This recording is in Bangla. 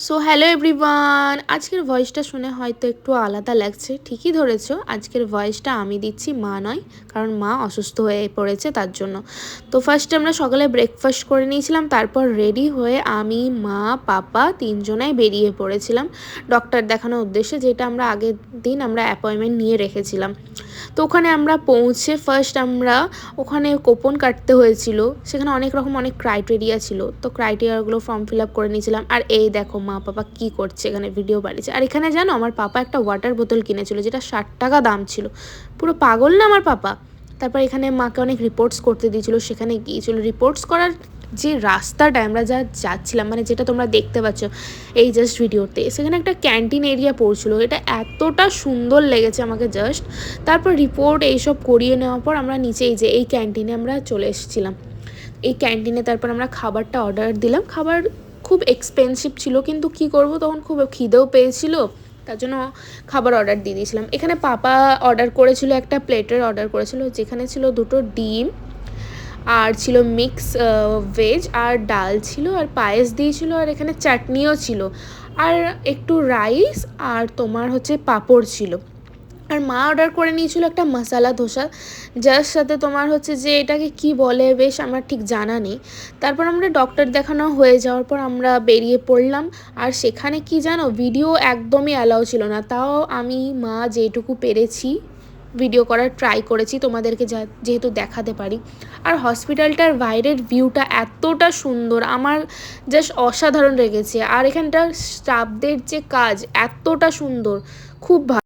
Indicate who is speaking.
Speaker 1: সো হ্যালো এভরিওয়ান, আজকের ভয়েসটা শুনে হয়তো একটু আলাদা লাগছে। ঠিকই ধরেছো, আজকের ভয়েসটা আমি দিচ্ছি, মা নয়, কারণ মা অসুস্থ হয়ে পড়েছে তার জন্য। তো ফার্স্টে আমরা সকালে ব্রেকফাস্ট করে নিয়েছিলাম, তারপর রেডি হয়ে আমি, মা, পাপা তিনজনাই বেরিয়ে পড়েছিলাম ডক্টর দেখানোর উদ্দেশ্যে, যেটা আমরা আগের দিন আমরা অ্যাপয়েন্টমেন্ট নিয়ে রেখেছিলাম। তো ওখানে আমরা পৌঁছে ফার্স্ট আমরা ওখানে কুপন কাটতে হয়েছিল, সেখানে অনেক ক্রাইটেরিয়া ছিল, তো ক্রাইটেরিয়াগুলো ফর্ম ফিল আপ করে নিয়েছিলাম। আর এই দেখো মা পাপা কি করছে, এখানে ভিডিও বানিয়েছে। আর এখানে জানো আমার পাপা একটা ওয়াটার বোতল কিনেছিল, যেটা 60 টাকা দাম ছিল। পুরো পাগল না আমার পাপা। তারপর এখানে মাকে অনেক রিপোর্টস করতে দিয়েছিল, সেখানে গিয়েছিল রিপোর্টস করার। যে রাস্তাটা আমরা যাচ্ছিলাম, মানে যেটা তোমরা দেখতে পাচ্ছ এই জাস্ট ভিডিওতে, সেখানে একটা ক্যান্টিন এরিয়া পড়ছিল, এটা এতটা সুন্দর লেগেছে আমাকে জাস্ট। তারপর রিপোর্ট এইসব করিয়ে নেওয়ার পর আমরা নিচেই যে এই ক্যান্টিনে আমরা চলে এসেছিলাম। এই ক্যান্টিনে তারপর আমরা খাবারটা অর্ডার দিলাম। খাবার খুব এক্সপেন্সিভ ছিল, কিন্তু কি করব, তখন খুব খিদেও পেয়েছিল, তার জন্য খাবার অর্ডার দিয়ে দিয়েছিলাম। এখানে পাপা অর্ডার করেছিল, একটা প্লেটের অর্ডার করেছিল, যেখানে ছিল 2টো ডিম, আর ছিল মিক্স ভেজ, আর ডাল ছিল, আর পায়েস দিয়েছিল, আর এখানে চাটনিও ছিল, আর একটু রাইস, আর তোমার হচ্ছে পাঁপড় ছিল। আর মা অর্ডার করে নিয়েছিল একটা মশালা ধোসা, যার সাথে তোমার হচ্ছে যে এটাকে কি বলে বেশ আমার ঠিক জানা নেই। তারপর আমরা ডক্টর দেখানো হয়ে যাওয়ার পর আমরা বেরিয়ে পড়লাম। আর সেখানে কি জানো, ভিডিও একদমই অ্যালাউ ছিল না, তাও আমি মা যেটুকু পেরেছি ভিডিও করার ট্রাই করেছি তোমাদেরকে, যেহেতু দেখাতে পারি। আর হসপিটালটার বাইরের ভিউটা এতটা সুন্দর, আমার জাস্ট অসাধারণ লেগেছে। আর এখানটার স্টাফদের যে কাজ এতটা সুন্দর, খুব ভালো।